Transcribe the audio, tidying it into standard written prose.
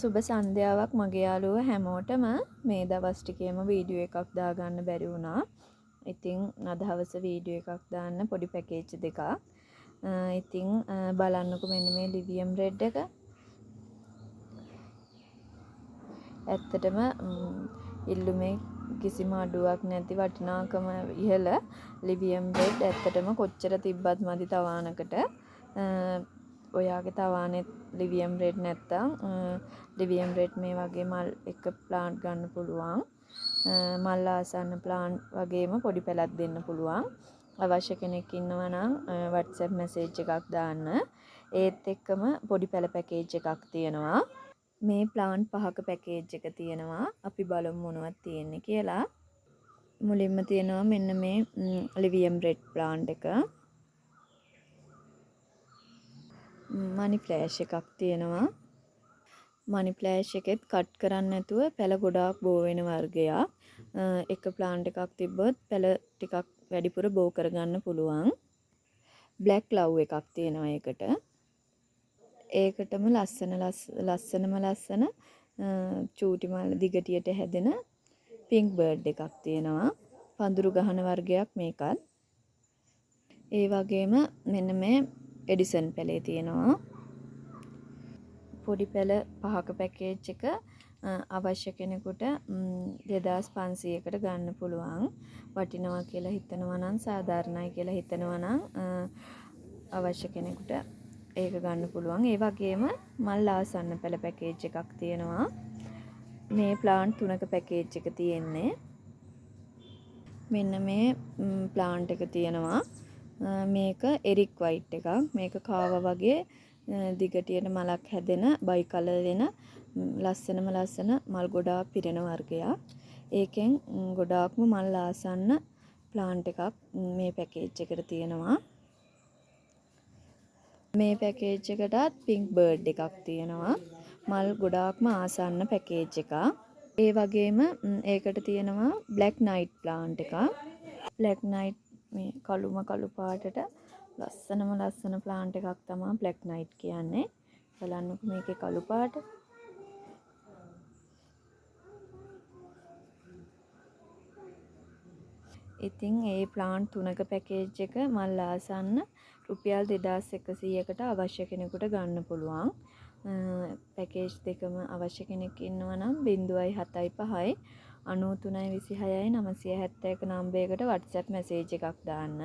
සුබ සන්ධ්‍යාවක් මගේ යාළුවෝ හැමෝටම. මේ දවස් ටිකේම වීඩියෝ එකක් දාගන්න බැරි වුණා. ඉතින් අද හවස වීඩියෝ එකක් දාන්න පොඩි පැකේජ් දෙකක්. ඉතින් බලන්නකෝ මෙන්න මේ ලිවියම් රෙඩ් එක. ඇත්තටම ඉල්ලුමේ කිසිම අඩුවක් නැති වටිනාකම ඉහළ ලිවියම් රෙඩ් ඇත්තටම කොච්චර තිබ්බත් මදි තවානකට. ඔයාගේ තවානෙත් ලිවියම් රෙඩ් නැත්තම් ලිවියම් රෙඩ් මේ වගේ මල් එක ප්ලාන්ට් ගන්න පුළුවන්. මල් ආසන්න ප්ලාන්ට් වගේම පොඩි පැලක් දෙන්න පුළුවන්. අවශ්‍ය කෙනෙක් ඉන්නවා නම් WhatsApp message එකක් දාන්න. ඒත් එක්කම පොඩි පැල පැකේජ් එකක් තියෙනවා. මේ ප්ලාන්ට් 5ක පැකේජ් එක තියෙනවා. අපි බලමු මොනවද තියෙන්නේ කියලා. මුලින්ම තියෙනවා මෙන්න මේ ලිවියම් රෙඩ් ප්ලාන්ට් එක. මනි ෆ්ලෑෂ් එකක් තියෙනවා. මනි ෆ්ලෑෂ් එකෙත් කට් කරන්න නැතුව පැල ගොඩාක් බෝ වෙන වර්ගයක්. එක ප්ලාන්ට් එකක් තිබ්බොත් පැල ටිකක් වැඩිපුර බෝ කරගන්න පුළුවන්. බ්ලැක් ලව් එකක් තියෙනවා ඒකට. ඒකටම ලස්සන චූටි මල් දිගටියට හැදෙන පින්ක් බර්ඩ් එකක් තියෙනවා. පඳුරු ගහන වර්ගයක් මේකත්. ඒ වගේම මෙන්න මේ එඩිසන් පැලේ තියෙනවා. පොඩි පැල 5ක පැකේජ් එක අවශ්‍ය කෙනෙකුට 2500කට ගන්න පුළුවන්. වටිනවා කියලා හිතනවා නම් සාධාරණයි කියලා හිතනවා නම් අවශ්‍ය කෙනෙකුට ඒක ගන්න පුළුවන්. ඒ වගේම මල් ආසන්න පැල පැකේජ් එකක් තියෙනවා. මේ ප්ලාන්ට් 3ක පැකේජ් එක තියෙන්නේ. මෙන්න මේ ප්ලාන්ට් එක තියෙනවා. මේක එරික් වයිට් එකක්. මේක කාව වගේ දිගටියට මලක් හැදෙන බයි කලර් වෙන ලස්සන මල් ගොඩාක් පිරෙන වර්ගයක්. ඒකෙන් ගොඩාක්ම මල් ආසන්න ප්ලාන්ට් එකක් මේ පැකේජ් එකට තියෙනවා. මේ පැකේජ් එකටත් පින්ක් බර්ඩ් එකක් තියෙනවා. මල් ගොඩාක්ම ආසන්න පැකේජ් එකක්. ඒ වගේම ඒකට තියෙනවා බ්ලැක් නයිට් ප්ලාන්ට් එකක්. බ්ලැක් නයිට් මේ කළු පාටට ලස්සන ප්ලාන්ට් එකක් තමයි බ්ලැක් නයිට් කියන්නේ. බලන්නකෝ මේකේ කළු පාට. ඉතින් ඒ ප්ලාන්ට් 3ක පැකේජ් එක මල් ආසන්න රුපියල් 2100කට අවශ්‍ය කෙනෙකුට ගන්න පුළුවන්. පැකේජ් දෙකම අවශ්‍ය කෙනෙක් ඉන්නවා නම් 075 9326 971 නම්බරයකට WhatsApp message එකක් දාන්න.